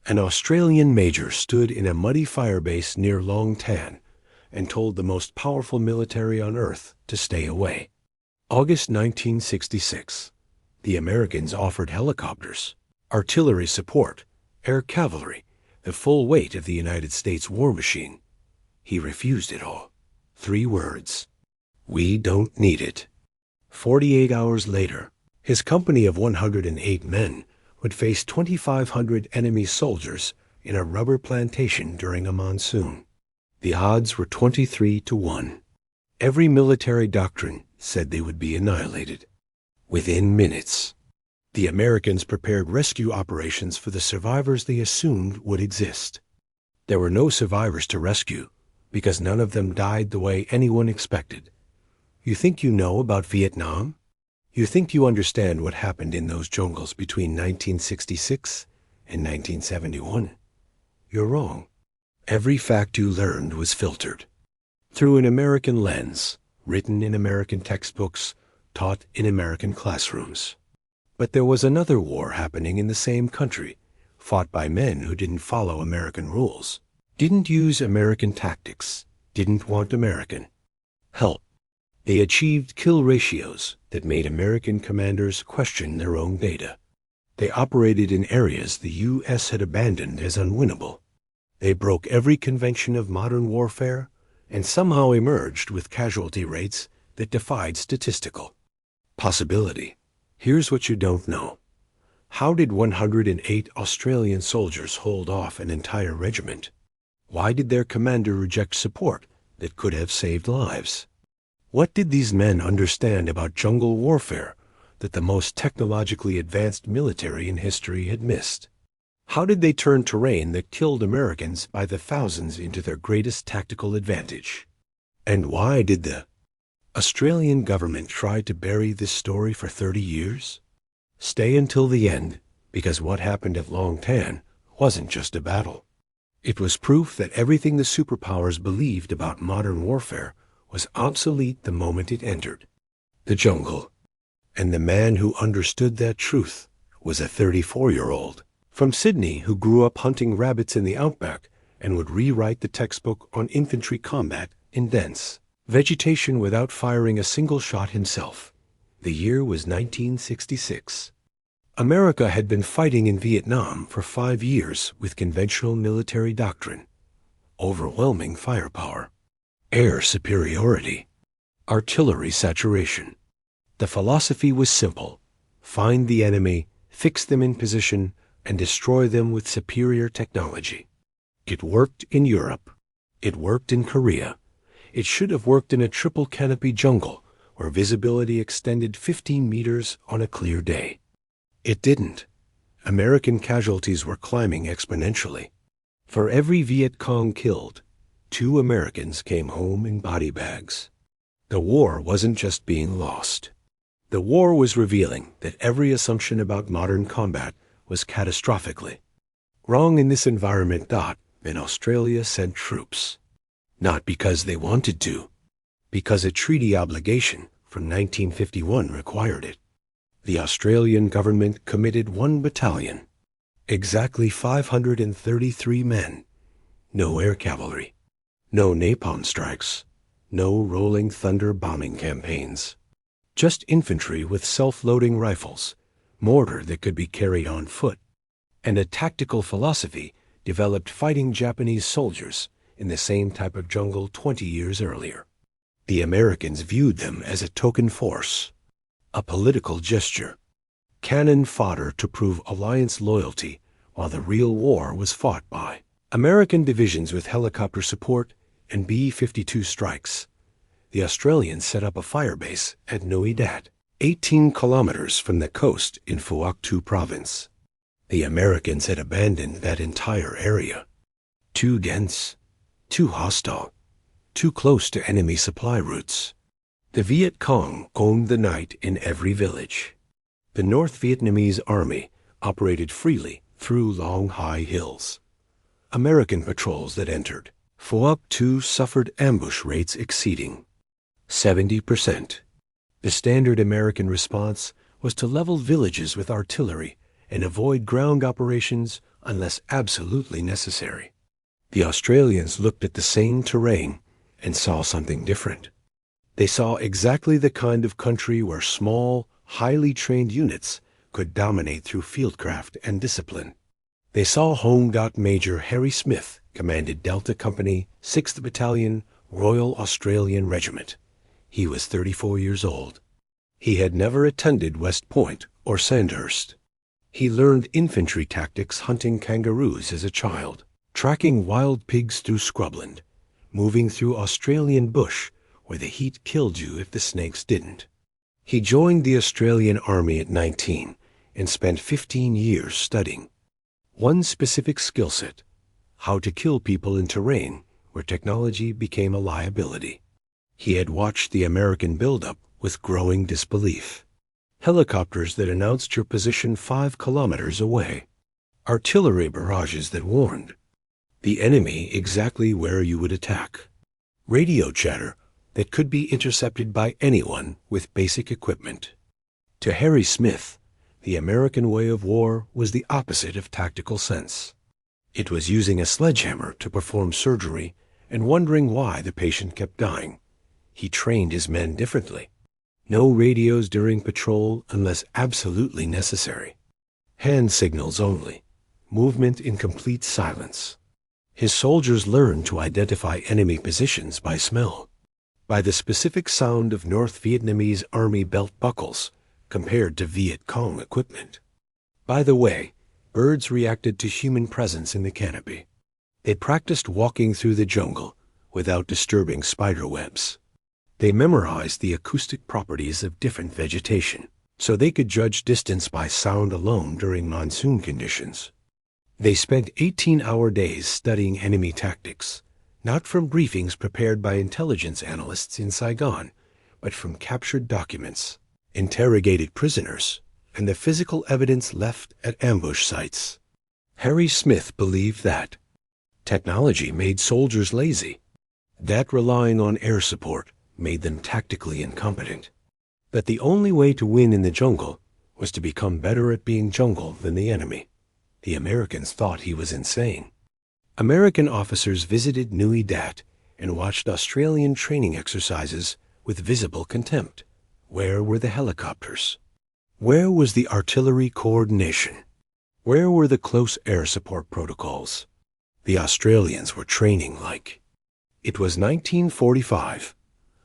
An Australian major stood in a muddy firebase near Long Tan and told the most powerful military on Earth to stay away. August 1966. The Americans offered helicopters, artillery support, air cavalry, the full weight of the United States war machine. He refused it all. 3 words. We don't need it. 48 hours later, his company of 108 men would face 2,500 enemy soldiers in a rubber plantation during a monsoon. The odds were 23 to 1. Every military doctrine said they would be annihilated. Within minutes, the Americans prepared rescue operations for the survivors they assumed would exist. There were no survivors to rescue because none of them died the way anyone expected. You think you know about Vietnam? You think you understand what happened in those jungles between 1966 and 1971? You're wrong. Every fact you learned was filtered through an American lens, written in American textbooks, taught in American classrooms. But there was another war happening in the same country, fought by men who didn't follow American rules, didn't use American tactics, didn't want American help. They achieved kill ratios that made American commanders question their own data. They operated in areas the U.S. had abandoned as unwinnable. They broke every convention of modern warfare and somehow emerged with casualty rates that defied statistical possibility. Here's what you don't know. How did 108 Australian soldiers hold off an entire regiment? Why did their commander reject support that could have saved lives? What did these men understand about jungle warfare that the most technologically advanced military in history had missed? How did they turn terrain that killed Americans by the thousands into their greatest tactical advantage? And why did the Australian government try to bury this story for 30 years? Stay until the end, because what happened at Long Tan wasn't just a battle. It was proof that everything the superpowers believed about modern warfare was obsolete the moment it entered the jungle. And the man who understood that truth was a 34-year-old from Sydney who grew up hunting rabbits in the outback and would rewrite the textbook on infantry combat in dense vegetation without firing a single shot himself. The year was 1966. America had been fighting in Vietnam for 5 years with conventional military doctrine, overwhelming firepower, air superiority, artillery saturation. The philosophy was simple: find the enemy, fix them in position, and destroy them with superior technology. It worked in Europe. It worked in Korea. It should have worked in a triple canopy jungle where visibility extended 15 meters on a clear day. It didn't. American casualties were climbing exponentially. For every Viet Cong killed, 2 Americans came home in body bags. The war wasn't just being lost. The war was revealing that every assumption about modern combat was catastrophically wrong in this environment. Then Australia sent troops. Not because they wanted to, because a treaty obligation from 1951 required it. The Australian government committed 1 battalion, exactly 533 men, no air cavalry, no napalm strikes, no rolling thunder bombing campaigns, just infantry with self-loading rifles, mortar that could be carried on foot, and a tactical philosophy developed fighting Japanese soldiers in the same type of jungle 20 years earlier. The Americans viewed them as a token force, a political gesture, cannon fodder to prove alliance loyalty while the real war was fought by American divisions with helicopter support and B-52 strikes. The Australians set up a firebase at Nui Dat, 18 kilometers from the coast in Phuoc Thu province. The Americans had abandoned that entire area. Too dense, too hostile, too close to enemy supply routes. The Viet Cong owned the night in every village. The North Vietnamese army operated freely through long high hills. American patrols that entered Phuoc Thu suffered ambush rates exceeding 70%. The standard American response was to level villages with artillery and avoid ground operations unless absolutely necessary. The Australians looked at the same terrain and saw something different. They saw exactly the kind of country where small, highly trained units could dominate through fieldcraft and discipline. They saw Home Major Harry Smith commanded Delta Company, 6th Battalion, Royal Australian Regiment. He was 34 years old. He had never attended West Point or Sandhurst. He learned infantry tactics hunting kangaroos as a child, tracking wild pigs through scrubland, moving through Australian bush where the heat killed you if the snakes didn't. He joined the Australian Army at 19 and spent 15 years studying one specific skill set: how to kill people in terrain where technology became a liability. He had watched the American buildup with growing disbelief. Helicopters that announced your position 5 kilometers away. Artillery barrages that warned the enemy exactly where you would attack. Radio chatter that could be intercepted by anyone with basic equipment. To Harry Smith, the American way of war was the opposite of tactical sense. It was using a sledgehammer to perform surgery and wondering why the patient kept dying. He trained his men differently. No radios during patrol unless absolutely necessary. Hand signals only. Movement in complete silence. His soldiers learned to identify enemy positions by smell, by the specific sound of North Vietnamese army belt buckles compared to Viet Cong equipment. By the way, birds reacted to human presence in the canopy. They practiced walking through the jungle without disturbing spider webs. They memorized the acoustic properties of different vegetation, so they could judge distance by sound alone during monsoon conditions. They spent 18-hour days studying enemy tactics, not from briefings prepared by intelligence analysts in Saigon, but from captured documents, interrogated prisoners, and the physical evidence left at ambush sites. Harry Smith believed that technology made soldiers lazy, that relying on air support made them tactically incompetent, that the only way to win in the jungle was to become better at being jungle than the enemy. The Americans thought he was insane. American officers visited Nui Dat and watched Australian training exercises with visible contempt. Where were the helicopters? Where was the artillery coordination? Where were the close air support protocols? The Australians were training like it was 1945,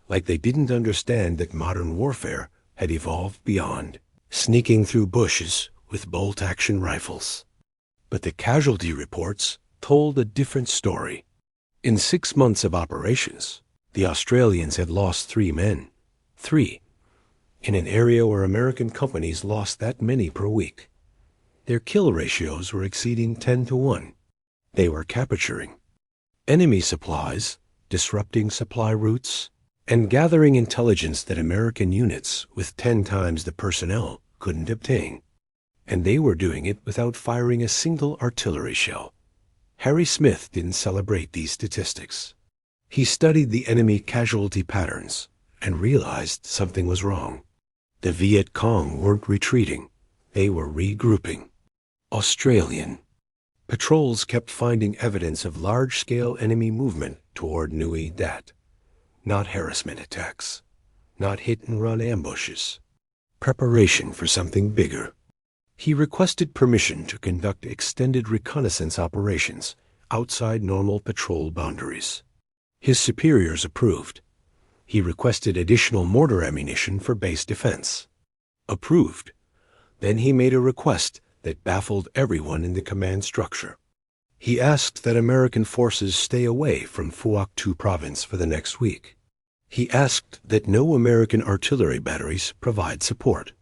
like they didn't understand that modern warfare had evolved beyond sneaking through bushes with bolt-action rifles. But the casualty reports told a different story. In 6 months of operations, the Australians had lost 3 men. 3. In an area where American companies lost that many per week. Their kill ratios were exceeding 10-1. They were capturing enemy supplies, disrupting supply routes, and gathering intelligence that American units with 10 times the personnel couldn't obtain. And they were doing it without firing a single artillery shell. Harry Smith didn't celebrate these statistics. He studied the enemy casualty patterns and realized something was wrong. The Viet Cong weren't retreating. They were regrouping. Australian patrols kept finding evidence of large-scale enemy movement toward Nui Dat. Not harassment attacks. Not hit-and-run ambushes. Preparation for something bigger. He requested permission to conduct extended reconnaissance operations outside normal patrol boundaries. His superiors approved. He requested additional mortar ammunition for base defense. Approved. Then he made a request that baffled everyone in the command structure. He asked that American forces stay away from Phuoc Thu province for the next week. He asked that no American artillery batteries provide support.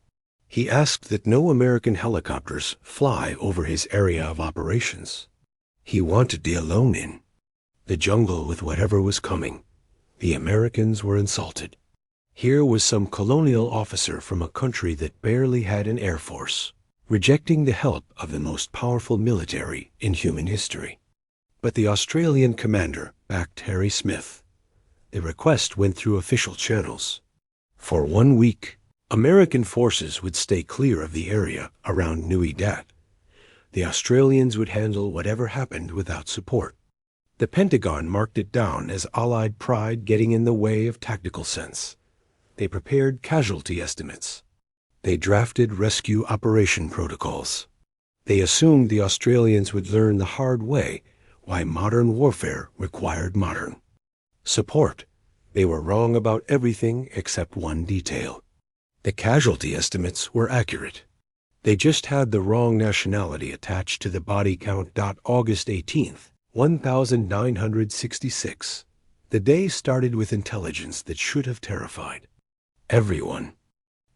He asked that no American helicopters fly over his area of operations. He wanted the alone in the jungle with whatever was coming. The Americans were insulted. Here was some colonial officer from a country that barely had an air force, rejecting the help of the most powerful military in human history. But the Australian commander backed Harry Smith. The request went through official channels. For 1 week, American forces would stay clear of the area around Nui Dat. The Australians would handle whatever happened without support. The Pentagon marked it down as Allied pride getting in the way of tactical sense. They prepared casualty estimates. They drafted rescue operation protocols. They assumed the Australians would learn the hard way why modern warfare required modern support. They were wrong about everything except one detail. The casualty estimates were accurate. They just had the wrong nationality attached to the body count. August 18th, 1966. The day started with intelligence that should have terrified everyone.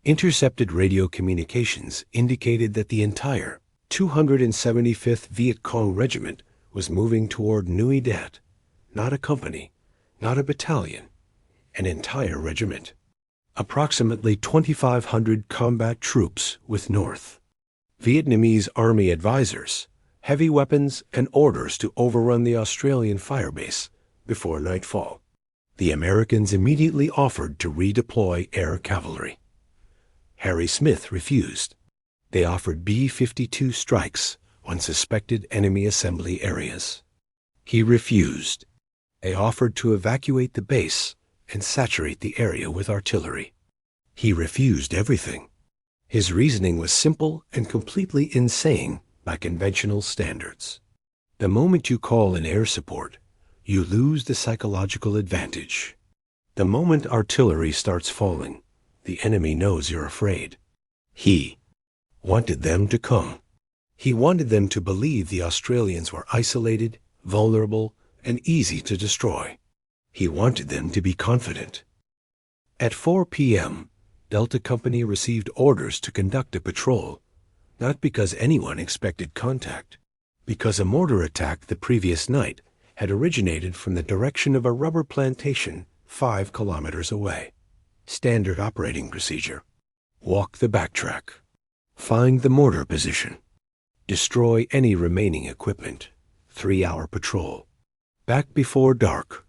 Intercepted radio communications indicated that the entire 275th Viet Cong Regiment was moving toward Nui Dat. Not a company, not a battalion, an entire regiment. Approximately 2,500 combat troops with North Vietnamese Army advisors, heavy weapons, and orders to overrun the Australian firebase before nightfall. The Americans immediately offered to redeploy air cavalry. Harry Smith refused. They offered B-52 strikes on suspected enemy assembly areas. He refused. They offered to evacuate the base and saturate the area with artillery. He refused everything. His reasoning was simple and completely insane by conventional standards. The moment you call in air support, you lose the psychological advantage. The moment artillery starts falling, the enemy knows you're afraid. He wanted them to come. He wanted them to believe the Australians were isolated, vulnerable, and easy to destroy. He wanted them to be confident. At 4 p.m., Delta Company received orders to conduct a patrol, not because anyone expected contact, because a mortar attack the previous night had originated from the direction of a rubber plantation 5 kilometers away. Standard operating procedure. Walk the backtrack. Find the mortar position. Destroy any remaining equipment. 3-hour patrol. Back before dark,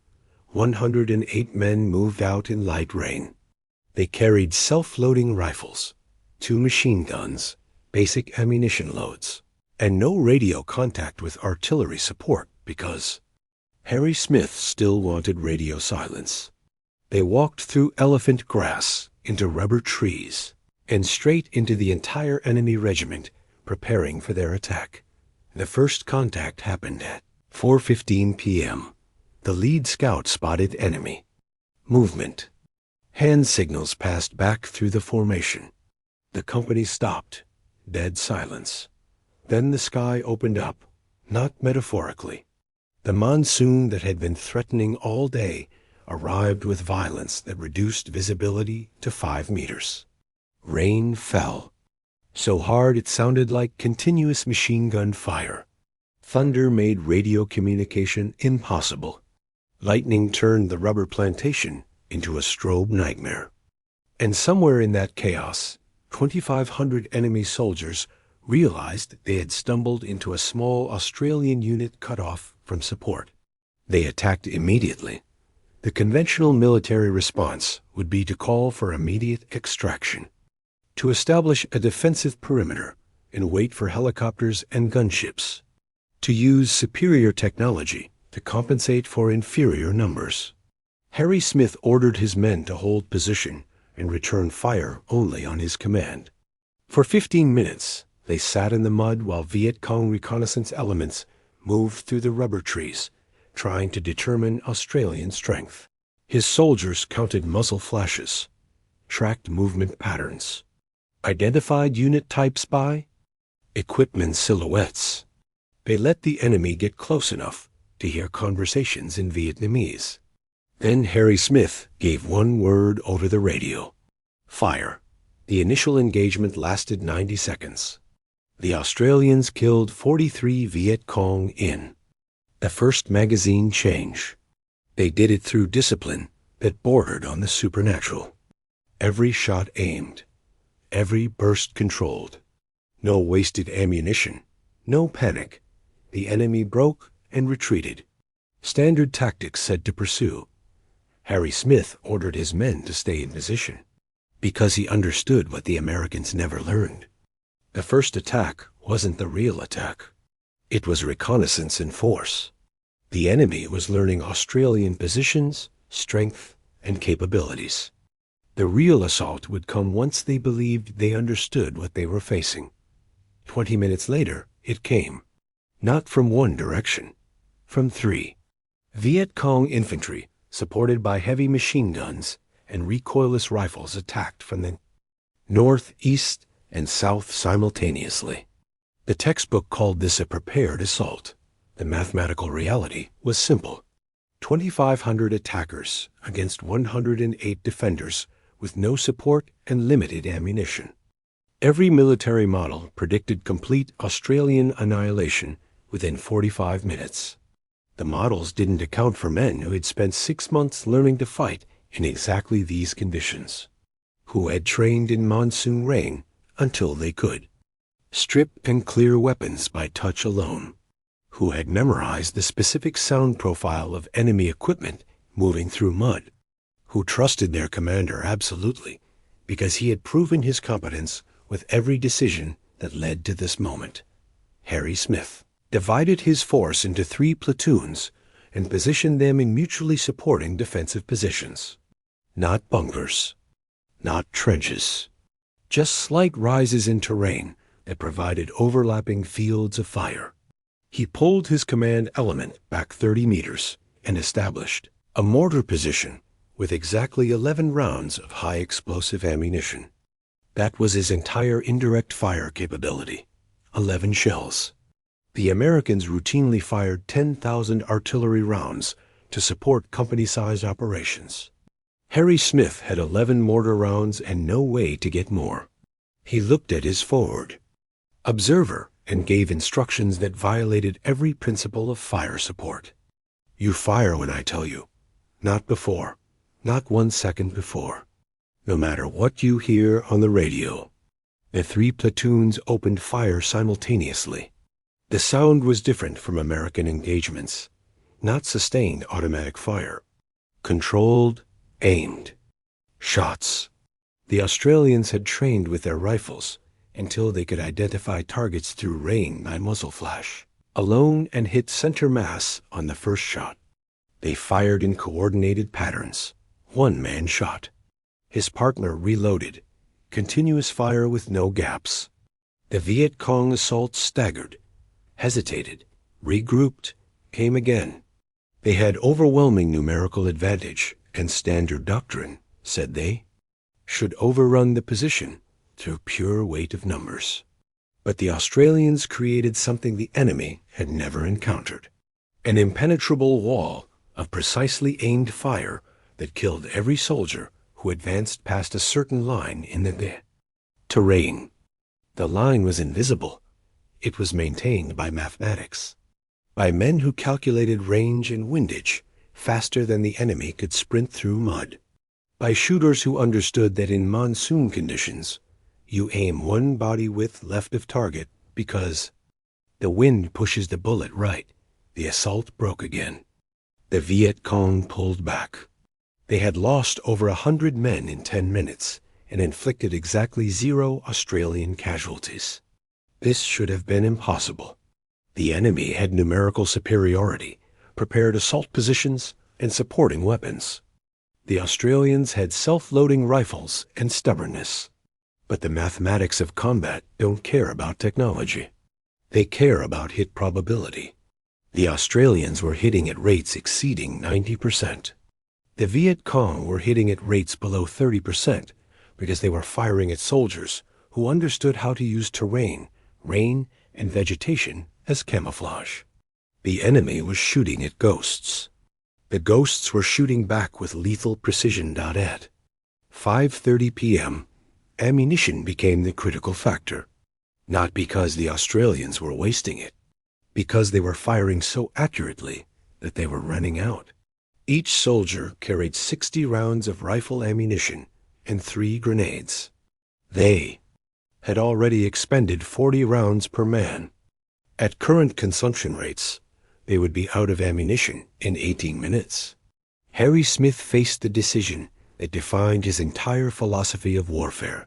108 men moved out in light rain. They carried self-loading rifles, 2 machine guns, basic ammunition loads, and no radio contact with artillery support because Harry Smith still wanted radio silence. They walked through elephant grass, into rubber trees, and straight into the entire enemy regiment preparing for their attack. The first contact happened at 4:15 p.m. The lead scout spotted enemy movement. Hand signals passed back through the formation. The company stopped. Dead silence. Then the sky opened up, not metaphorically. The monsoon that had been threatening all day arrived with violence that reduced visibility to 5 meters. Rain fell, so hard it sounded like continuous machine gun fire. Thunder made radio communication impossible. Lightning turned the rubber plantation into a strobe nightmare. And somewhere in that chaos, 2,500 enemy soldiers realized they had stumbled into a small Australian unit cut off from support. They attacked immediately. The conventional military response would be to call for immediate extraction, to establish a defensive perimeter and wait for helicopters and gunships, to use superior technology to compensate for inferior numbers. Harry Smith ordered his men to hold position and return fire only on his command. For 15 minutes, they sat in the mud while Viet Cong reconnaissance elements moved through the rubber trees, trying to determine Australian strength. His soldiers counted muzzle flashes, tracked movement patterns, identified unit types by equipment silhouettes. They let the enemy get close enough to hear conversations in Vietnamese. Then Harry Smith gave one word over the radio. Fire. The initial engagement lasted 90 seconds. The Australians killed 43 Viet Cong in the first magazine change. They did it through discipline that bordered on the supernatural. Every shot aimed, every burst controlled. No wasted ammunition, no panic. The enemy broke and retreated. Standard tactics said to pursue. Harry Smith ordered his men to stay in position because he understood what the Americans never learned. The first attack wasn't the real attack. It was reconnaissance in force. The enemy was learning Australian positions, strength, and capabilities. The real assault would come once they believed they understood what they were facing. 20 minutes later, it came. Not from one direction, from three. Viet Cong infantry, supported by heavy machine guns and recoilless rifles, attacked from the north, east, and south simultaneously. The textbook called this a prepared assault. The mathematical reality was simple. 2,500 attackers against 108 defenders with no support and limited ammunition. Every military model predicted complete Australian annihilation within 45 minutes. The models didn't account for men who had spent 6 months learning to fight in exactly these conditions, who had trained in monsoon rain until they could strip and clear weapons by touch alone, who had memorized the specific sound profile of enemy equipment moving through mud, who trusted their commander absolutely because he had proven his competence with every decision that led to this moment. Harry Smith divided his force into 3 platoons and positioned them in mutually supporting defensive positions. Not bunkers, not trenches, just slight rises in terrain that provided overlapping fields of fire. He pulled his command element back 30 meters and established a mortar position with exactly 11 rounds of high explosive ammunition. That was his entire indirect fire capability, 11 shells. The Americans routinely fired 10,000 artillery rounds to support company-sized operations. Harry Smith had 11 mortar rounds and no way to get more. He looked at his forward observer and gave instructions that violated every principle of fire support. You fire when I tell you, not before, not 1 second before. No matter what you hear on the radio. The 3 platoons opened fire simultaneously. The sound was different from American engagements, not sustained automatic fire. Controlled, aimed. Shots. The Australians had trained with their rifles until they could identify targets through rain by muzzle flash, alone, and hit center mass on the first shot. They fired in coordinated patterns. 1 man shot. His partner reloaded. Continuous fire with no gaps. The Viet Cong assault staggered, hesitated, regrouped, came again. They had overwhelming numerical advantage, and standard doctrine, said they, should overrun the position through pure weight of numbers. But the Australians created something the enemy had never encountered. An impenetrable wall of precisely aimed fire that killed every soldier who advanced past a certain line in the terrain. The line was invisible. It was maintained by mathematics, by men who calculated range and windage faster than the enemy could sprint through mud, by shooters who understood that in monsoon conditions, you aim 1 body width left of target because the wind pushes the bullet right. The assault broke again. The Viet Cong pulled back. They had lost over 100 men in 10 minutes and inflicted exactly 0 Australian casualties. This should have been impossible. The enemy had numerical superiority, prepared assault positions, and supporting weapons. The Australians had self-loading rifles and stubbornness. But the mathematics of combat don't care about technology. They care about hit probability. The Australians were hitting at rates exceeding 90%. The Viet Cong were hitting at rates below 30% because they were firing at soldiers who understood how to use terrain, rain, and vegetation as camouflage. The enemy was shooting at ghosts. The ghosts were shooting back with lethal precision. At 5:30 p.m., ammunition became the critical factor, not because the Australians were wasting it, because they were firing so accurately that they were running out. Each soldier carried 60 rounds of rifle ammunition and 3 grenades. They had already expended 40 rounds per man. At current consumption rates, they would be out of ammunition in 18 minutes. Harry Smith faced the decision that defined his entire philosophy of warfare.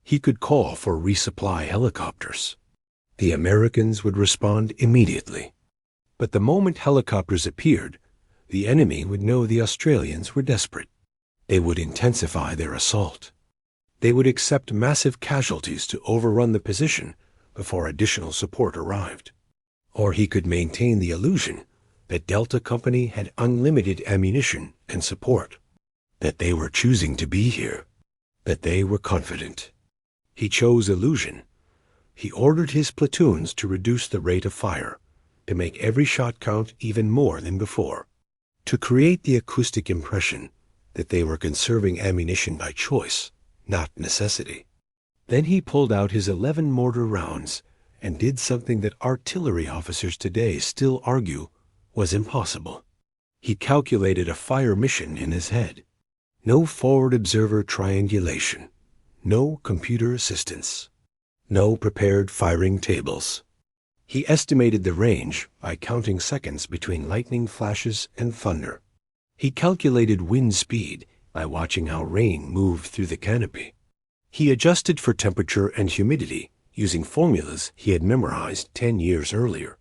He could call for resupply helicopters. The Americans would respond immediately. But the moment helicopters appeared, the enemy would know the Australians were desperate. They would intensify their assault. They would accept massive casualties to overrun the position before additional support arrived. Or he could maintain the illusion that Delta Company had unlimited ammunition and support, that they were choosing to be here, that they were confident. He chose illusion. He ordered his platoons to reduce the rate of fire, to make every shot count even more than before, to create the acoustic impression that they were conserving ammunition by choice, not necessity. Then he pulled out his 11 mortar rounds and did something that artillery officers today still argue was impossible. He calculated a fire mission in his head. No forward observer triangulation, no computer assistance, no prepared firing tables. He estimated the range by counting seconds between lightning flashes and thunder. He calculated wind speed by watching how rain moved through the canopy. He adjusted for temperature and humidity using formulas he had memorized 10 years earlier.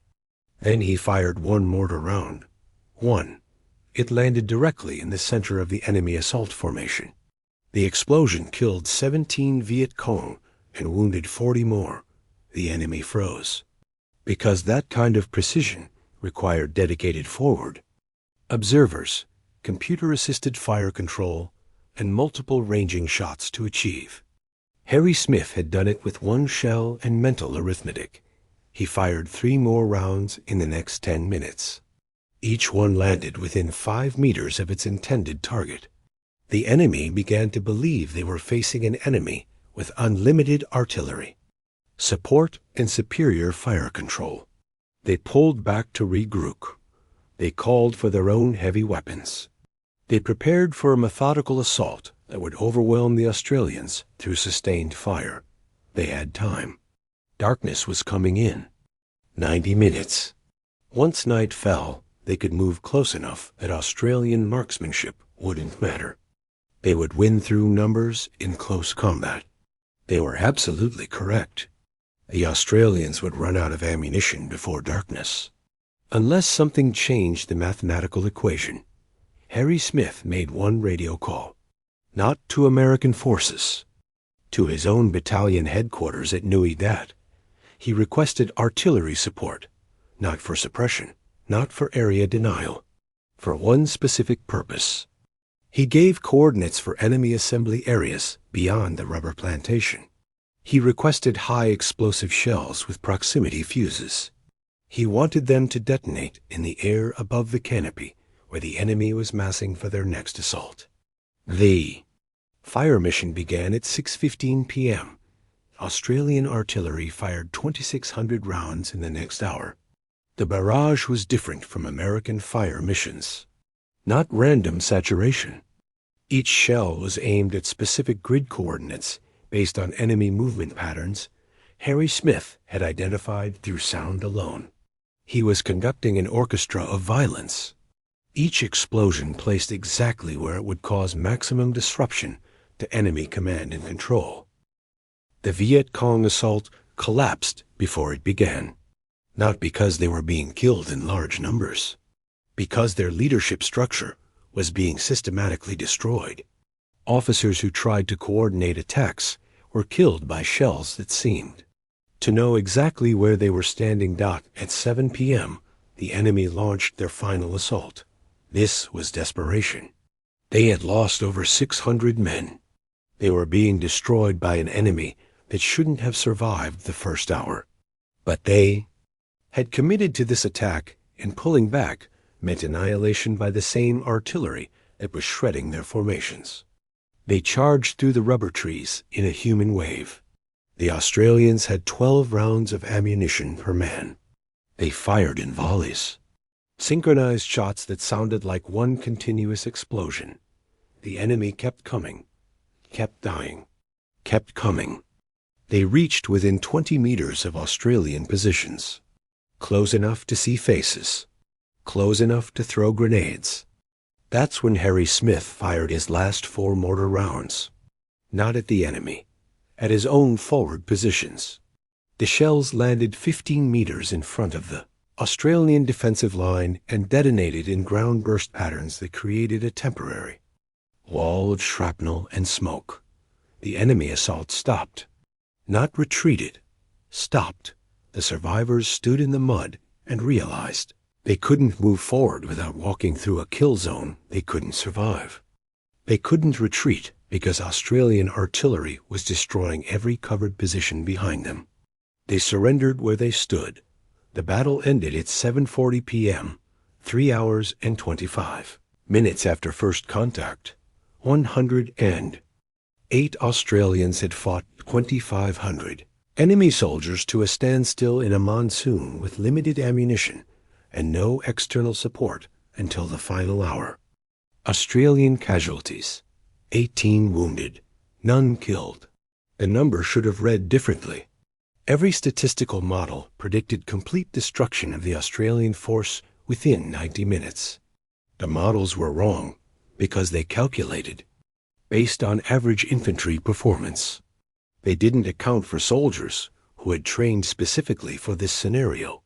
Then he fired one mortar round. One. It landed directly in the center of the enemy assault formation. The explosion killed 17 Viet Cong and wounded 40 more. The enemy froze. Because that kind of precision required dedicated forward observers, computer-assisted fire control, and multiple ranging shots to achieve. Harry Smith had done it with one shell and mental arithmetic. He fired 3 more rounds in the next 10 minutes. Each one landed within 5 meters of its intended target. The enemy began to believe they were facing an enemy with unlimited artillery, support, and superior fire control. They pulled back to regroup. They called for their own heavy weapons. They prepared for a methodical assault that would overwhelm the Australians through sustained fire. They had time. Darkness was coming in. 90 minutes. Once night fell, they could move close enough that Australian marksmanship wouldn't matter. They would win through numbers in close combat. They were absolutely correct. The Australians would run out of ammunition before darkness. Unless something changed the mathematical equation, Harry Smith made one radio call. Not to American forces. To his own battalion headquarters at Nui Dat. He requested artillery support, not for suppression, not for area denial, for one specific purpose. He gave coordinates for enemy assembly areas beyond the rubber plantation. He requested high explosive shells with proximity fuses. He wanted them to detonate in the air above the canopy where the enemy was massing for their next assault. The fire mission began at 6:15 p.m. Australian artillery fired 2,600 rounds in the next hour. The barrage was different from American fire missions. Not random saturation. Each shell was aimed at specific grid coordinates based on enemy movement patterns Harry Smith had identified through sound alone. He was conducting an orchestra of violence. Each explosion placed exactly where it would cause maximum disruption to enemy command and control. The Viet Cong assault collapsed before it began. Not because they were being killed in large numbers, because their leadership structure was being systematically destroyed. Officers who tried to coordinate attacks were killed by shells that seemed to know exactly where they were standing. At 7 p.m., the enemy launched their final assault. This was desperation. They had lost over 600 men. They were being destroyed by an enemy that shouldn't have survived the first hour. But they had committed to this attack, and pulling back meant annihilation by the same artillery that was shredding their formations. They charged through the rubber trees in a human wave. The Australians had 12 rounds of ammunition per man. They fired in volleys, synchronized shots that sounded like one continuous explosion. The enemy kept coming, kept dying, kept coming. They reached within 20 meters of Australian positions. Close enough to see faces, close enough to throw grenades. That's when Harry Smith fired his last 4 mortar rounds. Not at the enemy, at his own forward positions. The shells landed 15 meters in front of the Australian defensive line and detonated in ground burst patterns that created a temporary wall of shrapnel and smoke. The enemy assault stopped. Not retreated. Stopped. The survivors stood in the mud and realized they couldn't move forward without walking through a kill zone they couldn't survive. They couldn't retreat because Australian artillery was destroying every covered position behind them. They surrendered where they stood. The battle ended at 7:40 p.m., 3 hours and 25 minutes after first contact. 108 Australians had fought 2,500 enemy soldiers to a standstill in a monsoon with limited ammunition and no external support until the final hour. Australian casualties: 18 wounded, none killed. The number should have read differently. Every statistical model predicted complete destruction of the Australian force within 90 minutes. The models were wrong because they calculated based on average infantry performance. They didn't account for soldiers who had trained specifically for this scenario,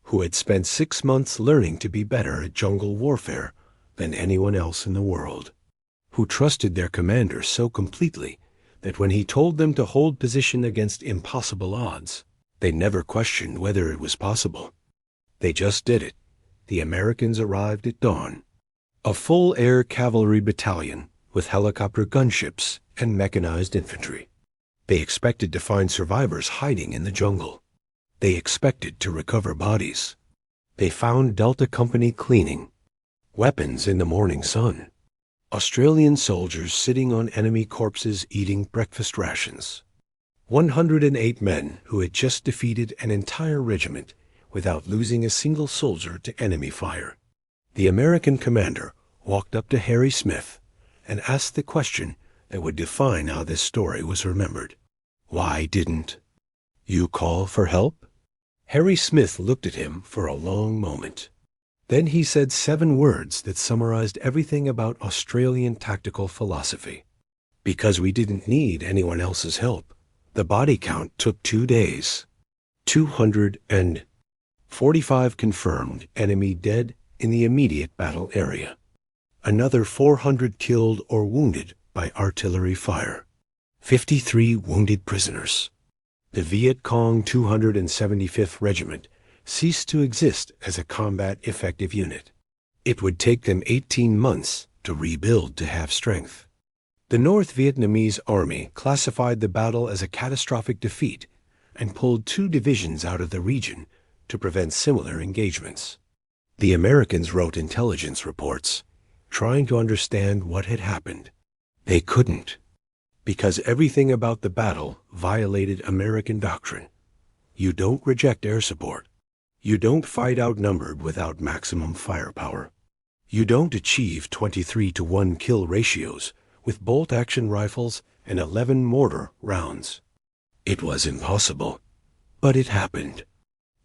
who had spent 6 months learning to be better at jungle warfare than anyone else in the world, who trusted their commander so completely that when he told them to hold position against impossible odds, they never questioned whether it was possible. They just did it. The Americans arrived at dawn. A full air cavalry battalion with helicopter gunships and mechanized infantry. They expected to find survivors hiding in the jungle. They expected to recover bodies. They found Delta Company cleaning weapons in the morning sun. Australian soldiers sitting on enemy corpses eating breakfast rations. 108 men who had just defeated an entire regiment without losing a single soldier to enemy fire. The American commander walked up to Harry Smith and asked the question that would define how this story was remembered. Why didn't you call for help? Harry Smith looked at him for a long moment. Then he said 7 words that summarized everything about Australian tactical philosophy. Because we didn't need anyone else's help. The body count took 2 days. 245 confirmed enemy dead in the immediate battle area. Another 400 killed or wounded by artillery fire. 53 wounded prisoners. The Viet Cong 275th Regiment ceased to exist as a combat effective unit. It would take them 18 months to rebuild to half strength. The North Vietnamese Army classified the battle as a catastrophic defeat and pulled 2 divisions out of the region to prevent similar engagements. The Americans wrote intelligence reports, trying to understand what had happened. They couldn't, because everything about the battle violated American doctrine. You don't reject air support. You don't fight outnumbered without maximum firepower. You don't achieve 23-to-1 kill ratios with bolt-action rifles and 11 mortar rounds. It was impossible, but it happened,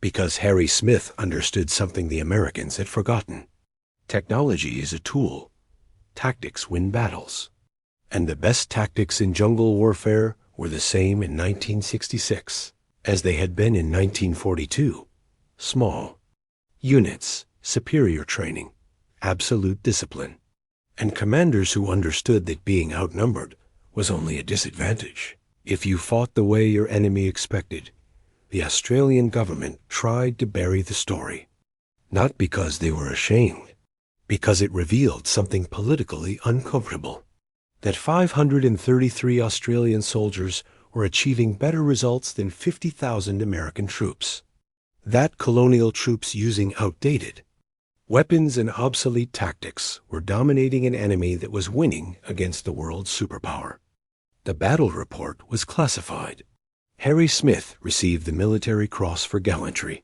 because Harry Smith understood something the Americans had forgotten. Technology is a tool. Tactics win battles. And the best tactics in jungle warfare were the same in 1966 as they had been in 1942. Small units, superior training, absolute discipline, and commanders who understood that being outnumbered was only a disadvantage. If you fought the way your enemy expected, the Australian government tried to bury the story, not because they were ashamed, because it revealed something politically uncomfortable, that 533 Australian soldiers were achieving better results than 50,000 American troops. That colonial troops using outdated weapons and obsolete tactics were dominating an enemy that was winning against the world's superpower. The battle report was classified. Harry Smith received the Military Cross for gallantry.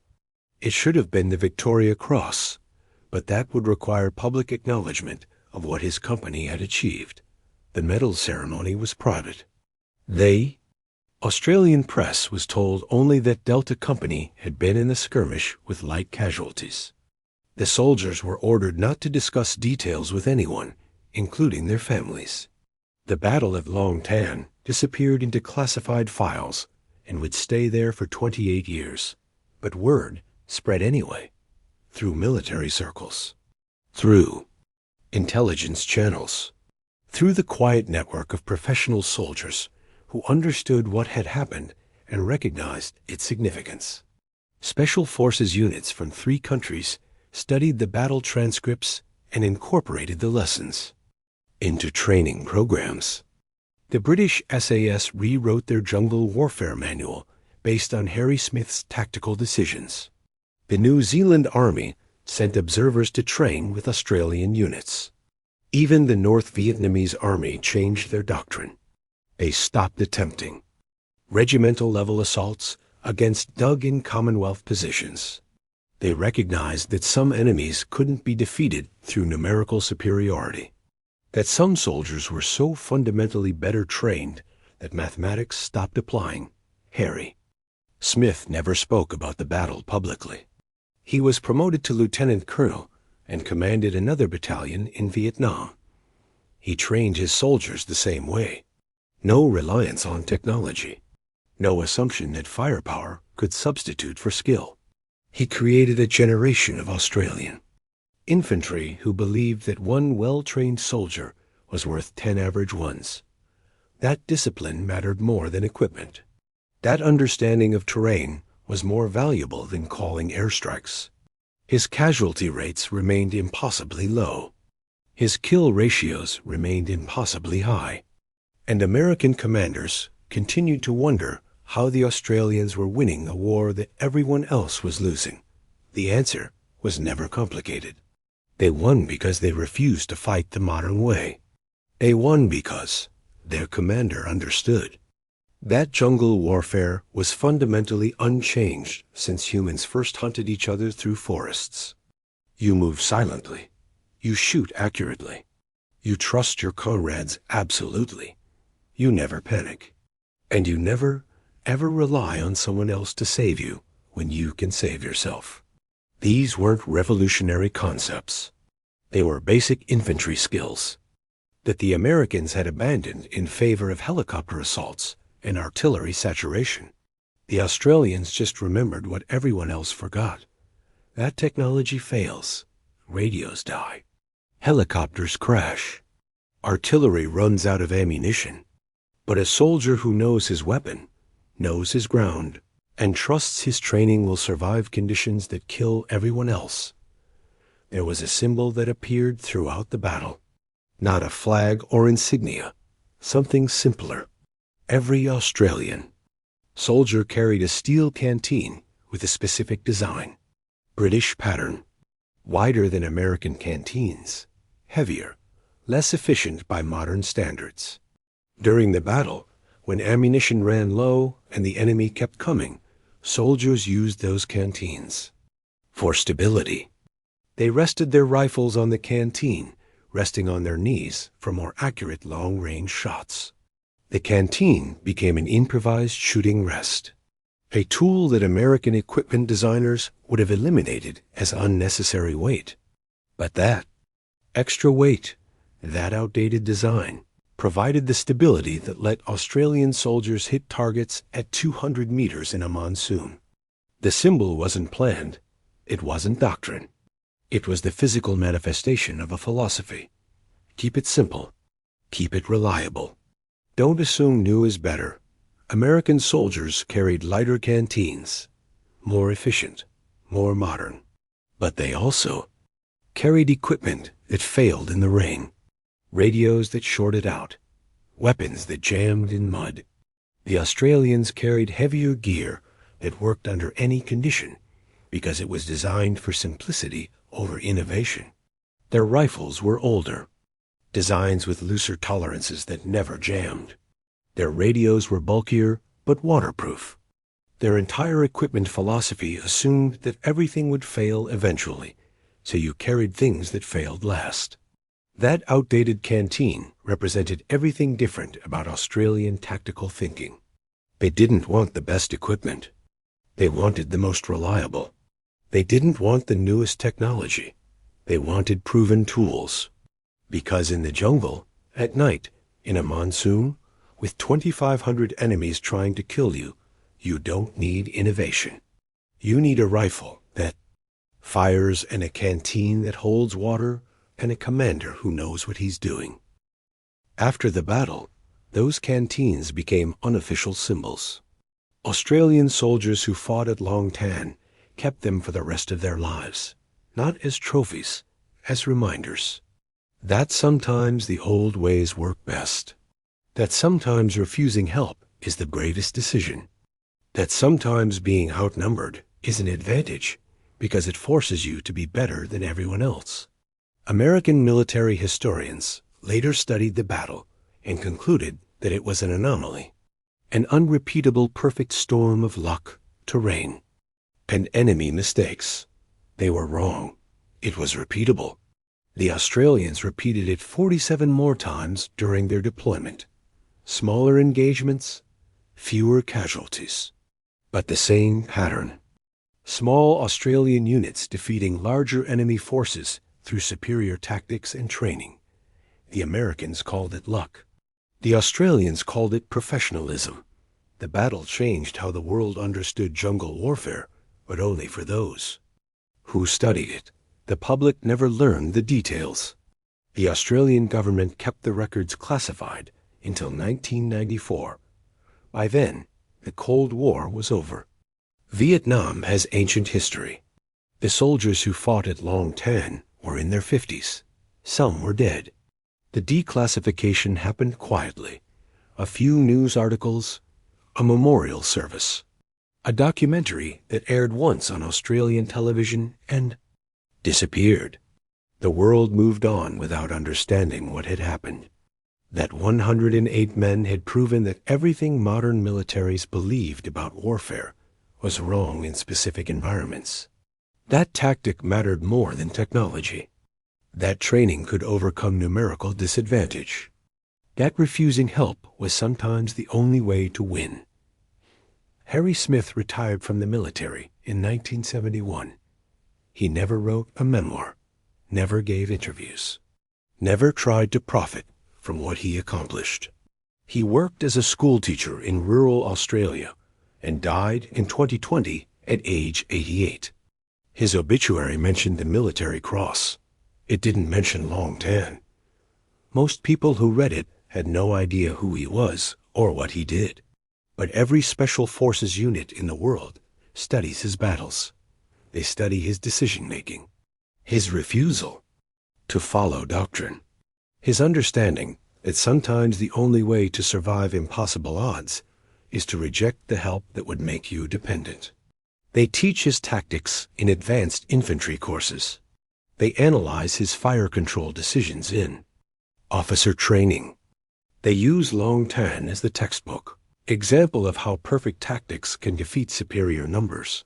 It should have been the Victoria Cross, but that would require public acknowledgement of what his company had achieved. The medal ceremony was private. Australian press was told only that Delta Company had been in the skirmish with light casualties. The soldiers were ordered not to discuss details with anyone, including their families. The Battle of Long Tan disappeared into classified files, and would stay there for 28 years. But word spread anyway, through military circles, through intelligence channels, through the quiet network of professional soldiers who understood what had happened and recognized its significance. Special Forces units from 3 countries studied the battle transcripts and incorporated the lessons into training programs. The British SAS rewrote their jungle warfare manual based on Harry Smith's tactical decisions. The New Zealand Army sent observers to train with Australian units. Even the North Vietnamese Army changed their doctrine. They stopped attempting regimental-level assaults against dug-in Commonwealth positions. They recognized that some enemies couldn't be defeated through numerical superiority, that some soldiers were so fundamentally better trained that mathematics stopped applying. Harry Smith never spoke about the battle publicly. He was promoted to lieutenant colonel and commanded another battalion in Vietnam. He trained his soldiers the same way. No reliance on technology. No assumption that firepower could substitute for skill. He created a generation of Australian infantry who believed that one well-trained soldier was worth 10 average ones. That discipline mattered more than equipment. That understanding of terrain was more valuable than calling airstrikes. His casualty rates remained impossibly low. His kill ratios remained impossibly high. And American commanders continued to wonder how the Australians were winning a war that everyone else was losing. The answer was never complicated. They won because they refused to fight the modern way. They won because their commander understood. That jungle warfare was fundamentally unchanged since humans first hunted each other through forests. You move silently. You shoot accurately. You trust your comrades absolutely. You never panic. And you never, ever rely on someone else to save you when you can save yourself. These weren't revolutionary concepts. They were basic infantry skills that the Americans had abandoned in favor of helicopter assaults and artillery saturation. The Australians just remembered what everyone else forgot. That technology fails. Radios die. Helicopters crash. Artillery runs out of ammunition. But a soldier who knows his weapon, knows his ground, and trusts his training will survive conditions that kill everyone else. There was a symbol that appeared throughout the battle. Not a flag or insignia. Something simpler. Every Australian soldier carried a steel canteen with a specific design. British pattern. Wider than American canteens. Heavier. Less efficient by modern standards. During the battle, when ammunition ran low and the enemy kept coming, soldiers used those canteens for stability. They rested their rifles on the canteen, resting on their knees for more accurate long-range shots. The canteen became an improvised shooting rest, a tool that American equipment designers would have eliminated as unnecessary weight. But that extra weight, that outdated design, provided the stability that let Australian soldiers hit targets at 200 meters in a monsoon. The symbol wasn't planned. It wasn't doctrine. It was the physical manifestation of a philosophy. Keep it simple. Keep it reliable. Don't assume new is better. American soldiers carried lighter canteens, more efficient, more modern. But they also carried equipment that failed in the rain, radios that shorted out, weapons that jammed in mud. The Australians carried heavier gear that worked under any condition because it was designed for simplicity over innovation. Their rifles were older, designs with looser tolerances that never jammed. Their radios were bulkier but waterproof. Their entire equipment philosophy assumed that everything would fail eventually, so you carried things that failed last. That outdated canteen represented everything different about Australian tactical thinking. They didn't want the best equipment. They wanted the most reliable. They didn't want the newest technology. They wanted proven tools. Because in the jungle, at night, in a monsoon, With 2,500 enemies trying to kill you, you don't need innovation. You need a rifle that fires and a canteen that holds water and a commander who knows what he's doing. After the battle, those canteens became unofficial symbols. Australian soldiers who fought at Long Tan kept them for the rest of their lives, not as trophies, as reminders. That sometimes the old ways work best. That sometimes refusing help is the bravest decision. That sometimes being outnumbered is an advantage because it forces you to be better than everyone else. American military historians later studied the battle and concluded that it was an anomaly, an unrepeatable perfect storm of luck, terrain, and enemy mistakes. They were wrong. It was repeatable. The Australians repeated it 47 more times during their deployment. Smaller engagements, fewer casualties, but the same pattern. Small Australian units defeating larger enemy forces through superior tactics and training. The Americans called it luck. The Australians called it professionalism. The battle changed how the world understood jungle warfare, but only for those who studied it. The public never learned the details. The Australian government kept the records classified until 1994. By then, the Cold War was over. Vietnam has ancient history. The soldiers who fought at Long Tan were in their 50s. Some were dead. The declassification happened quietly. A few news articles, a memorial service, a documentary that aired once on Australian television and disappeared. The world moved on without understanding what had happened. That 108 men had proven that everything modern militaries believed about warfare was wrong in specific environments. That tactic mattered more than technology. That training could overcome numerical disadvantage. That refusing help was sometimes the only way to win. Harry Smith retired from the military in 1971. He never wrote a memoir, never gave interviews, never tried to profit from what he accomplished. He worked as a schoolteacher in rural Australia and died in 2020 at age 88. His obituary mentioned the Military Cross. It didn't mention Long Tan. Most people who read it had no idea who he was or what he did. But every special forces unit in the world studies his battles. They study his decision-making, his refusal to follow doctrine, his understanding that sometimes the only way to survive impossible odds is to reject the help that would make you dependent. They teach his tactics in advanced infantry courses. They analyze his fire control decisions in officer training. They use Long Tan as the textbook, example of how perfect tactics can defeat superior numbers.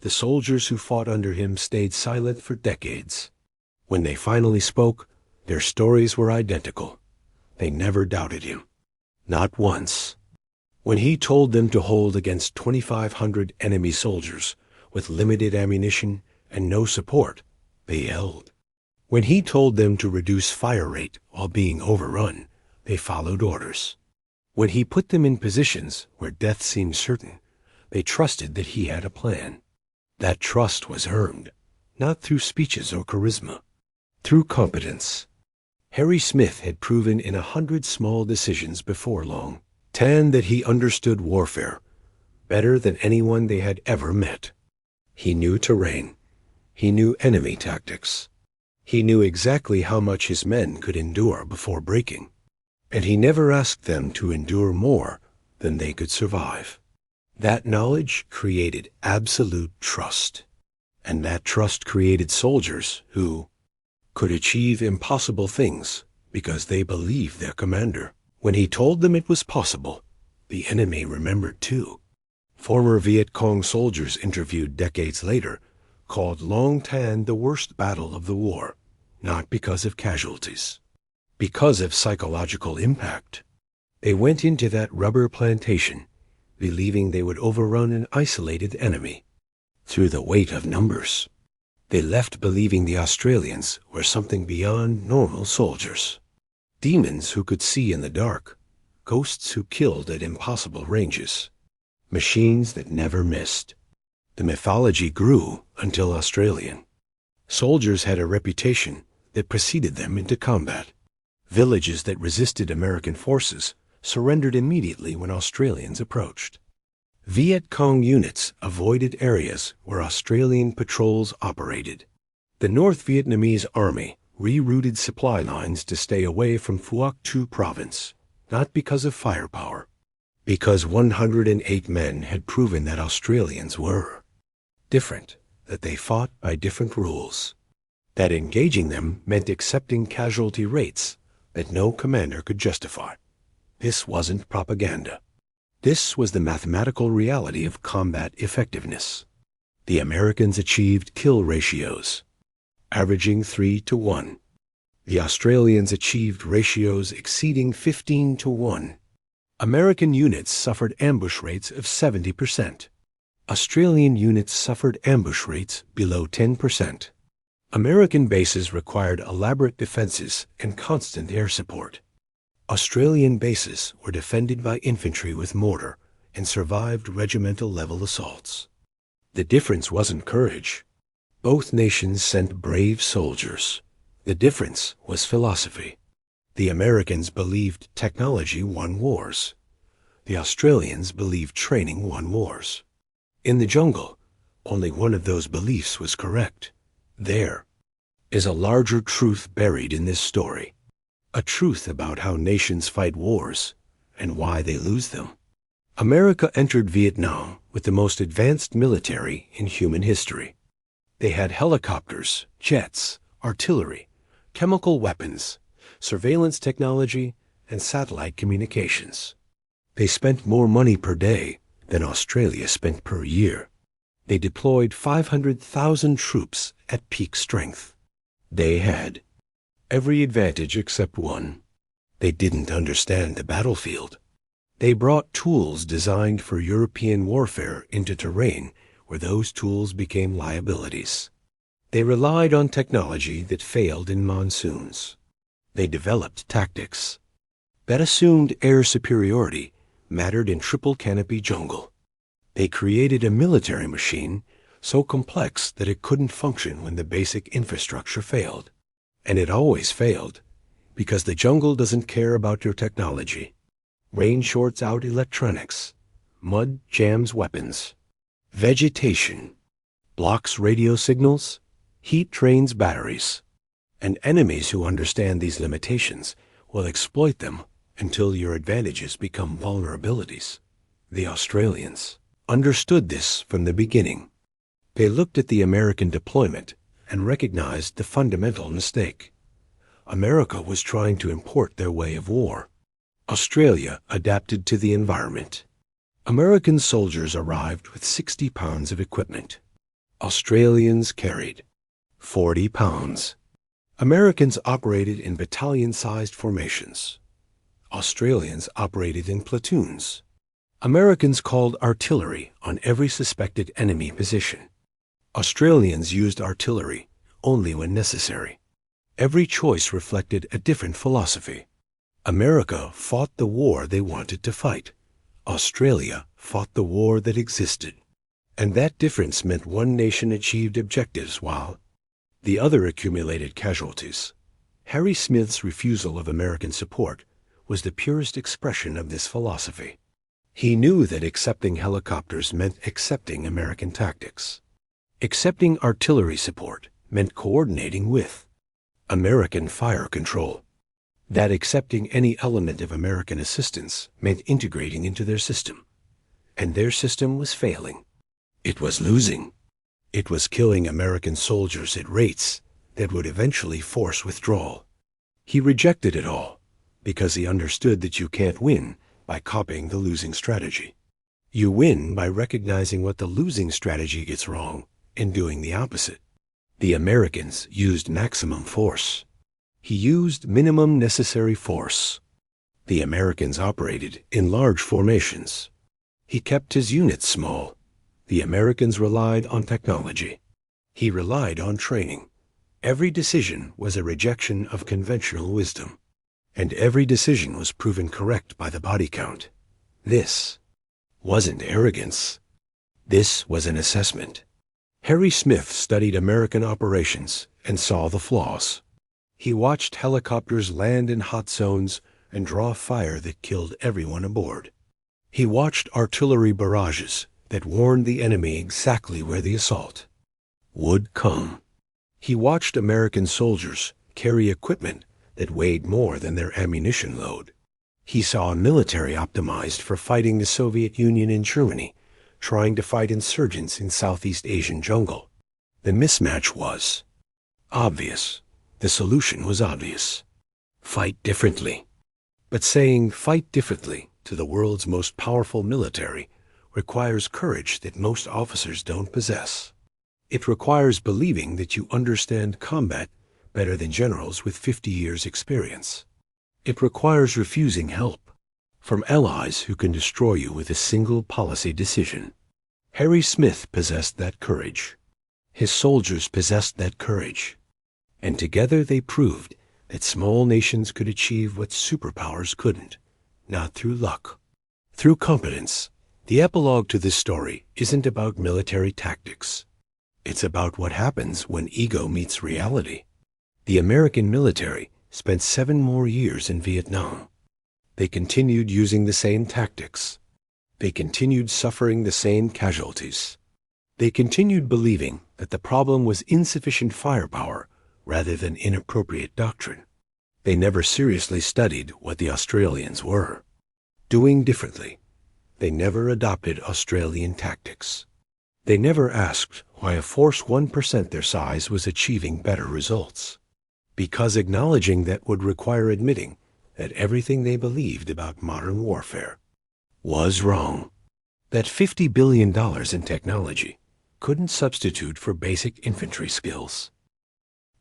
The soldiers who fought under him stayed silent for decades. When they finally spoke, their stories were identical. They never doubted him. Not once. When he told them to hold against 2,500 enemy soldiers with limited ammunition and no support, they held. When he told them to reduce fire rate while being overrun, they followed orders. When he put them in positions where death seemed certain, they trusted that he had a plan. That trust was earned, not through speeches or charisma, through competence. Harry Smith had proven in 100 small decisions before Long Tan that he understood warfare better than anyone they had ever met. He knew terrain. He knew enemy tactics. He knew exactly how much his men could endure before breaking. And he never asked them to endure more than they could survive. That knowledge created absolute trust. And that trust created soldiers who could achieve impossible things because they believed their commander. When he told them it was possible, the enemy remembered too. Former Viet Cong soldiers interviewed decades later called Long Tan the worst battle of the war, not because of casualties, because of psychological impact. They went into that rubber plantation believing they would overrun an isolated enemy through the weight of numbers. They left believing the Australians were something beyond normal soldiers, demons who could see in the dark, ghosts who killed at impossible ranges, machines that never missed. The mythology grew until Australian. Soldiers had a reputation that preceded them into combat. Villages that resisted American forces surrendered immediately when Australians approached. Viet Cong units avoided areas where Australian patrols operated. The North Vietnamese Army rerouted supply lines to stay away from Phuoc Thu province, not because of firepower, because 108 men had proven that Australians were different, that they fought by different rules, that engaging them meant accepting casualty rates that no commander could justify. This wasn't propaganda. This was the mathematical reality of combat effectiveness. The Americans achieved kill ratios, averaging 3 to 1. The Australians achieved ratios exceeding 15 to 1. American units suffered ambush rates of 70%. Australian units suffered ambush rates below 10%. American bases required elaborate defenses and constant air support. Australian bases were defended by infantry with mortar and survived regimental-level assaults. The difference wasn't courage. Both nations sent brave soldiers. The difference was philosophy. The Americans believed technology won wars. The Australians believed training won wars. In the jungle, only one of those beliefs was correct. There is a larger truth buried in this story. A truth about how nations fight wars and why they lose them. America entered Vietnam with the most advanced military in human history. They had helicopters, jets, artillery, chemical weapons, surveillance technology, and satellite communications. They spent more money per day than Australia spent per year. They deployed 500,000 troops at peak strength. They had every advantage except one. They didn't understand the battlefield. They brought tools designed for European warfare into terrain where those tools became liabilities. They relied on technology that failed in monsoons. They developed tactics that assumed air superiority mattered in triple canopy jungle. They created a military machine so complex that it couldn't function when the basic infrastructure failed. And it always failed, because the jungle doesn't care about your technology. Rain shorts out electronics. Mud jams weapons. Vegetation blocks radio signals. Heat drains batteries. And enemies who understand these limitations will exploit them until your advantages become vulnerabilities. The Australians understood this from the beginning. They looked at the American deployment and recognized the fundamental mistake. America was trying to import their way of war. Australia adapted to the environment. American soldiers arrived with 60 pounds of equipment. Australians carried 40 pounds. Americans operated in battalion-sized formations. Australians operated in platoons. Americans called artillery on every suspected enemy position. Australians used artillery only when necessary. Every choice reflected a different philosophy. America fought the war they wanted to fight. Australia fought the war that existed. And that difference meant one nation achieved objectives while the other accumulated casualties. Harry Smith's refusal of American support was the purest expression of this philosophy. He knew that accepting helicopters meant accepting American tactics. Accepting artillery support meant coordinating with American fire control. That accepting any element of American assistance meant integrating into their system. And their system was failing. It was losing. It was killing American soldiers at rates that would eventually force withdrawal. He rejected it all because he understood that you can't win by copying the losing strategy. You win by recognizing what the losing strategy gets wrong and doing the opposite. The Americans used maximum force. He used minimum necessary force. The Americans operated in large formations. He kept his units small. The Americans relied on technology. He relied on training. Every decision was a rejection of conventional wisdom. and every decision was proven correct by the body count. This wasn't arrogance. This was an assessment. Harry Smith studied American operations and saw the flaws. He watched helicopters land in hot zones and draw fire that killed everyone aboard. He watched artillery barrages that warned the enemy exactly where the assault would come. He watched American soldiers carry equipment that weighed more than their ammunition load. He saw a military optimized for fighting the Soviet Union and Germany, trying to fight insurgents in Southeast Asian jungle. The mismatch was obvious. The solution was obvious. Fight differently. But saying fight differently to the world's most powerful military requires courage that most officers don't possess. It requires believing that you understand combat better than generals with 50 years' experience. It requires refusing help from allies who can destroy you with a single policy decision. Harry Smith possessed that courage. His soldiers possessed that courage. And together they proved that small nations could achieve what superpowers couldn't, not through luck, through competence. The epilogue to this story isn't about military tactics. It's about what happens when ego meets reality. The American military spent 7 more years in Vietnam. They continued using the same tactics. They continued suffering the same casualties. They continued believing that the problem was insufficient firepower rather than inappropriate doctrine. They never seriously studied what the Australians were doing differently. They never adopted Australian tactics. They never asked why a force 1% their size was achieving better results. Because acknowledging that would require admitting that everything they believed about modern warfare was wrong. That $50 billion in technology couldn't substitute for basic infantry skills.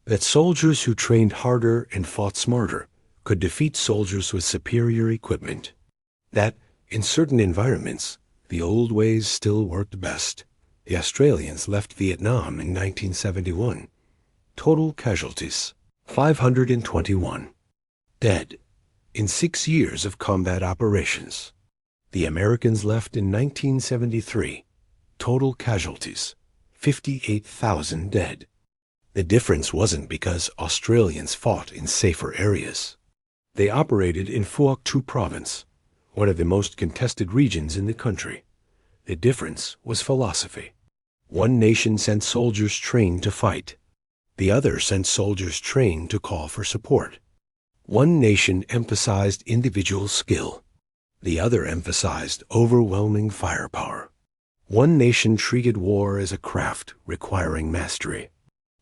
That soldiers who trained harder and fought smarter could defeat soldiers with superior equipment. That, in certain environments, the old ways still worked best. The Australians left Vietnam in 1971. Total casualties, 521. Dead in 6 years of combat operations. The Americans left in 1973. Total casualties, 58,000 dead. The difference wasn't because Australians fought in safer areas. They operated in Phuoc Thu Province, one of the most contested regions in the country. The difference was philosophy. One nation sent soldiers trained to fight. The other sent soldiers trained to call for support. One nation emphasized individual skill. The other emphasized overwhelming firepower. One nation treated war as a craft requiring mastery.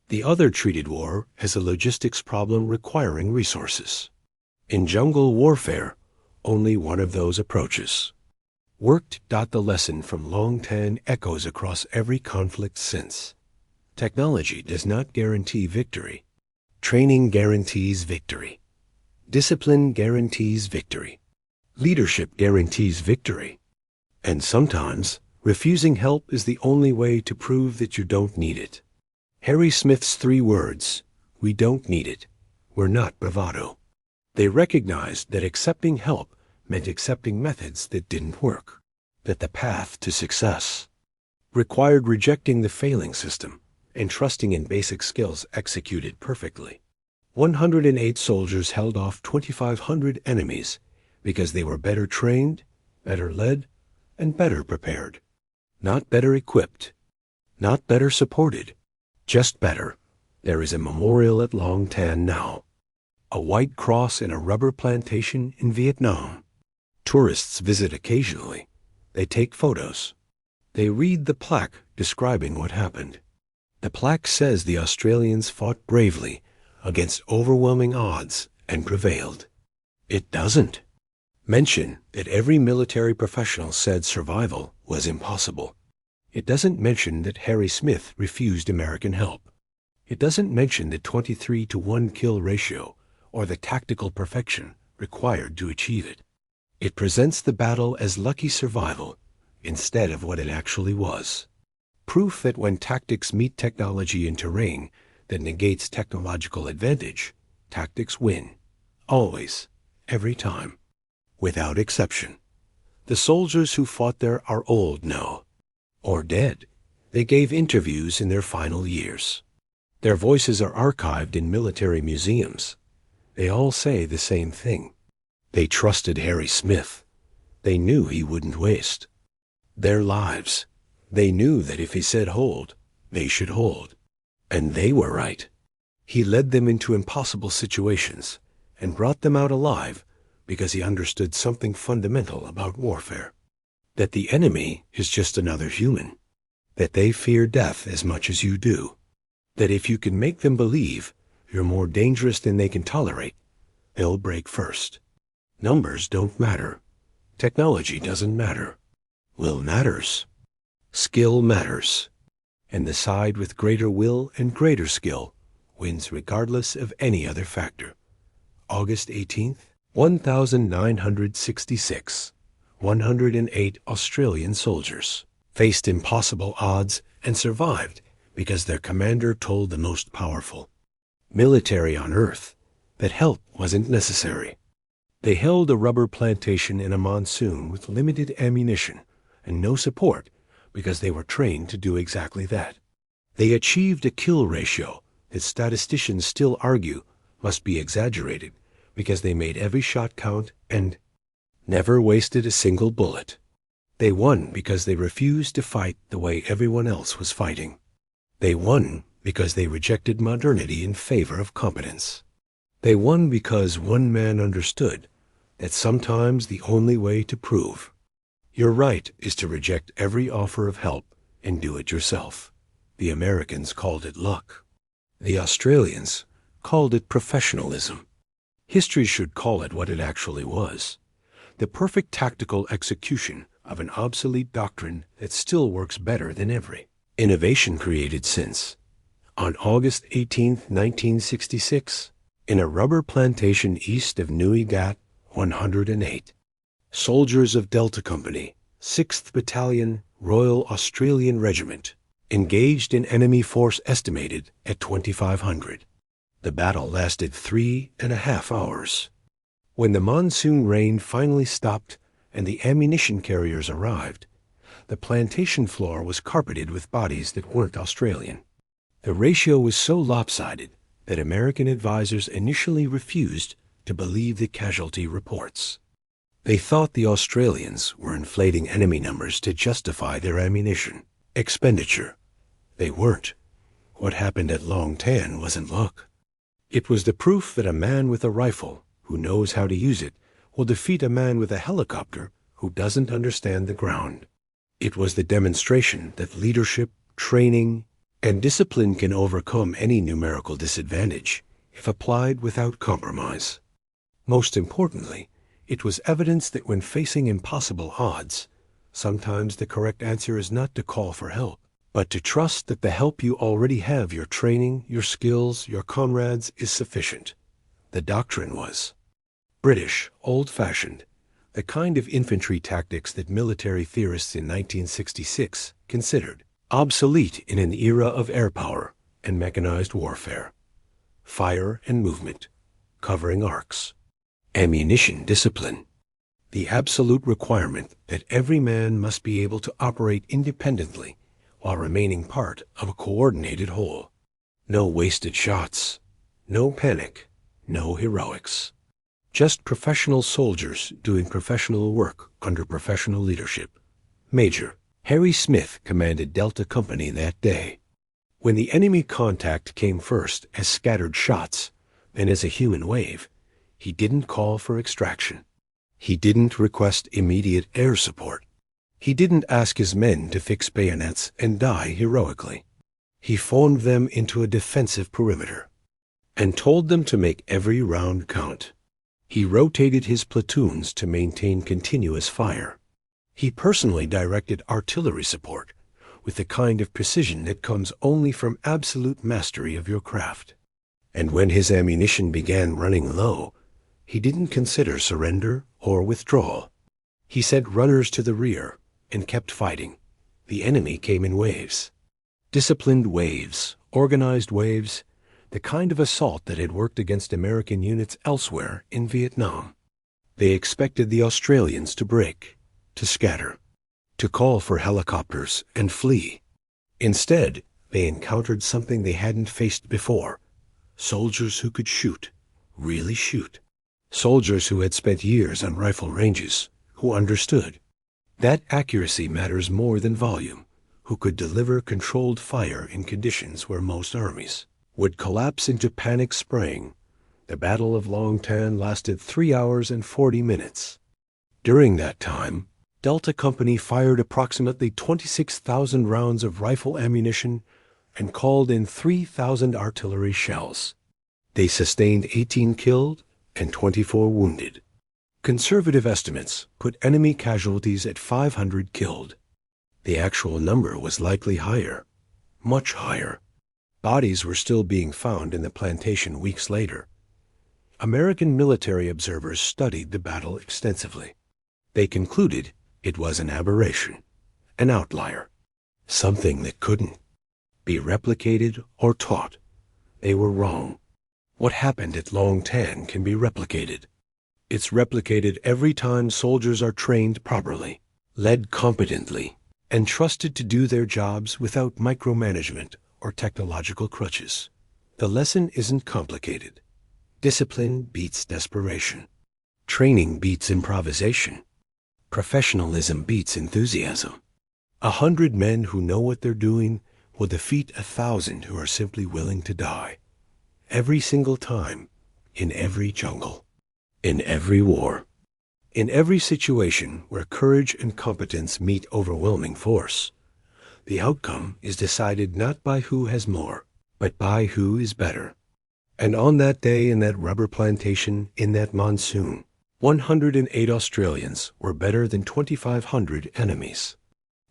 The other treated war as a logistics problem requiring resources. In jungle warfare, only one of those approaches worked. The lesson from Long Tan echoes across every conflict since. Technology does not guarantee victory. Training guarantees victory. Discipline guarantees victory. Leadership guarantees victory. And sometimes, refusing help is the only way to prove that you don't need it. Harry Smith's 3 words, "We don't need it," were not bravado. They recognized that accepting help meant accepting methods that didn't work, that the path to success required rejecting the failing system and trusting in basic skills executed perfectly. 108 soldiers held off 2,500 enemies because they were better trained, better led, and better prepared. Not better equipped, not better supported, just better. There is a memorial at Long Tan now. A white cross in a rubber plantation in Vietnam. Tourists visit occasionally. They take photos. They read the plaque describing what happened. The plaque says the Australians fought bravely against overwhelming odds and prevailed. It doesn't mention that every military professional said survival was impossible. It doesn't mention that Harry Smith refused American help. It doesn't mention the 23-to-1 kill ratio or the tactical perfection required to achieve it. It presents the battle as lucky survival instead of what it actually was. Proof that when tactics meet technology in terrain that negates technological advantage, tactics win. Always. every time, without exception. The soldiers who fought there are old now, or dead. They gave interviews in their final years. Their voices are archived in military museums. They all say the same thing. They trusted Harry Smith. They knew he wouldn't waste their lives. They knew that if he said hold, they should hold. And they were right. He led them into impossible situations and brought them out alive because he understood something fundamental about warfare. That the enemy is just another human. That they fear death as much as you do. That if you can make them believe you're more dangerous than they can tolerate, they'll break first. Numbers don't matter. Technology doesn't matter. Will matters. Skill matters. And the side with greater will and greater skill wins regardless of any other factor. August 18th, 1966. 108 Australian soldiers faced impossible odds and survived because their commander told the most powerful military on Earth that help wasn't necessary. They held a rubber plantation in a monsoon with limited ammunition and no support because they were trained to do exactly that. They achieved a kill ratio that statisticians still argue must be exaggerated because they made every shot count and never wasted a single bullet. They won because they refused to fight the way everyone else was fighting. They won because they rejected modernity in favor of competence. They won because one man understood that sometimes the only way to prove you're right is to reject every offer of help and do it yourself. The Americans called it luck. The Australians called it professionalism. History should call it what it actually was: the perfect tactical execution of an obsolete doctrine that still works better than every innovation created since. On August 18, 1966, in a rubber plantation east of Nui Gat, 108, soldiers of Delta Company, 6th Battalion, Royal Australian Regiment, engaged an enemy force estimated at 2,500. The battle lasted 3.5 hours. When the monsoon rain finally stopped and the ammunition carriers arrived, the plantation floor was carpeted with bodies that weren't Australian. The ratio was so lopsided that American advisors initially refused to believe the casualty reports. They thought the Australians were inflating enemy numbers to justify their ammunition expenditure. They weren't. What happened at Long Tan wasn't luck. It was the proof that a man with a rifle who knows how to use it will defeat a man with a helicopter who doesn't understand the ground. It was the demonstration that leadership, training, and discipline can overcome any numerical disadvantage if applied without compromise. Most importantly, it was evidence that when facing impossible odds, sometimes the correct answer is not to call for help, but to trust that the help you already have, your training, your skills, your comrades, is sufficient. The doctrine was British, old-fashioned, the kind of infantry tactics that military theorists in 1966 considered obsolete in an era of air power and mechanized warfare. Fire and movement, covering arcs, ammunition discipline, the absolute requirement that every man must be able to operate independently while remaining part of a coordinated whole. No wasted shots, no panic, no heroics. Just professional soldiers doing professional work under professional leadership. Major Harry Smith commanded Delta Company that day. When the enemy contact came first as scattered shots, then as a human wave, he didn't call for extraction. He didn't request immediate air support. He didn't ask his men to fix bayonets and die heroically. He formed them into a defensive perimeter and told them to make every round count. He rotated his platoons to maintain continuous fire. He personally directed artillery support with the kind of precision that comes only from absolute mastery of your craft. And when his ammunition began running low, he didn't consider surrender or withdrawal. He sent runners to the rear and kept fighting. The enemy came in waves. Disciplined waves, organized waves, the kind of assault that had worked against American units elsewhere in Vietnam. They expected the Australians to break, to scatter, to call for helicopters and flee. Instead, they encountered something they hadn't faced before: soldiers who could shoot, really shoot. Soldiers who had spent years on rifle ranges, who understood that accuracy matters more than volume, who could deliver controlled fire in conditions where most armies would collapse into panic spraying. The Battle of Long Tan lasted 3 hours and 40 minutes. During that time, Delta Company fired approximately 26,000 rounds of rifle ammunition and called in 3,000 artillery shells. They sustained 18 killed and 24 wounded. Conservative estimates put enemy casualties at 500 killed. The actual number was likely higher, much higher. Bodies were still being found in the plantation weeks later. American military observers studied the battle extensively. They concluded it was an aberration, an outlier, something that couldn't be replicated or taught. They were wrong. What happened at Long Tan can be replicated. It's replicated every time soldiers are trained properly, led competently, and trusted to do their jobs without micromanagement or technological crutches. The lesson isn't complicated. Discipline beats desperation. Training beats improvisation. Professionalism beats enthusiasm. 100 men who know what they're doing will defeat 1,000 who are simply willing to die. Every single time, in every jungle, in every war, in every situation where courage and competence meet overwhelming force, the outcome is decided not by who has more, but by who is better. And on that day in that rubber plantation, in that monsoon, 108 Australians were better than 2,500 enemies.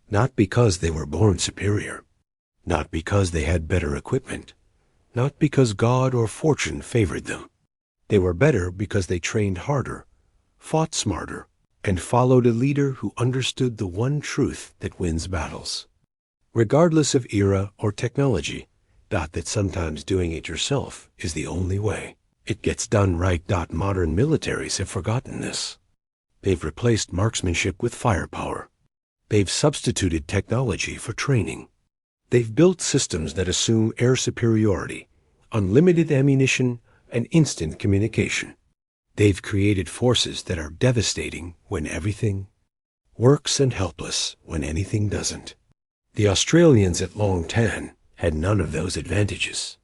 Not because they were born superior, not because they had better equipment, not because God or fortune favored them. They were better because they trained harder, fought smarter, and followed a leader who understood the one truth that wins battles. Regardless of era or technology, that sometimes doing it yourself is the only way it gets done right. Modern militaries have forgotten this. They've replaced marksmanship with firepower. They've substituted technology for training. They've built systems that assume air superiority, unlimited ammunition, and instant communication. They've created forces that are devastating when everything works and helpless when anything doesn't. The Australians at Long Tan had none of those advantages.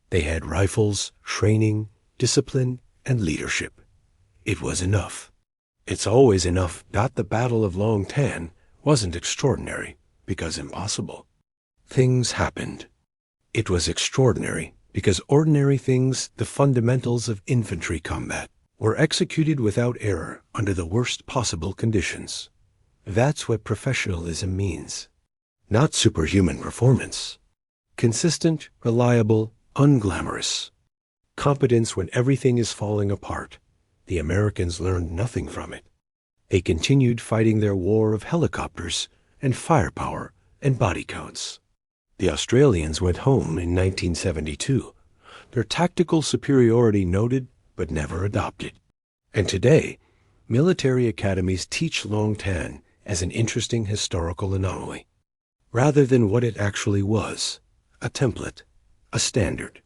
They had rifles, training, discipline, and leadership. It was enough. It's always enough. The Battle of Long Tan wasn't extraordinary because impossible. Things happened. It was extraordinary because ordinary things, the fundamentals of infantry combat, were executed without error under the worst possible conditions. That's what professionalism means. Not superhuman performance. Consistent, reliable, unglamorous. Competence when everything is falling apart. The Americans learned nothing from it. They continued fighting their war of helicopters and firepower and body counts. The Australians went home in 1972, their tactical superiority noted but never adopted. And today, military academies teach Long Tan as an interesting historical anomaly, rather than what it actually was, a template, a standard.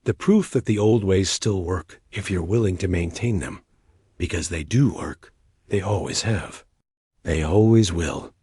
The proof that the old ways still work if you're willing to maintain them, because they do work, they always have. They always will.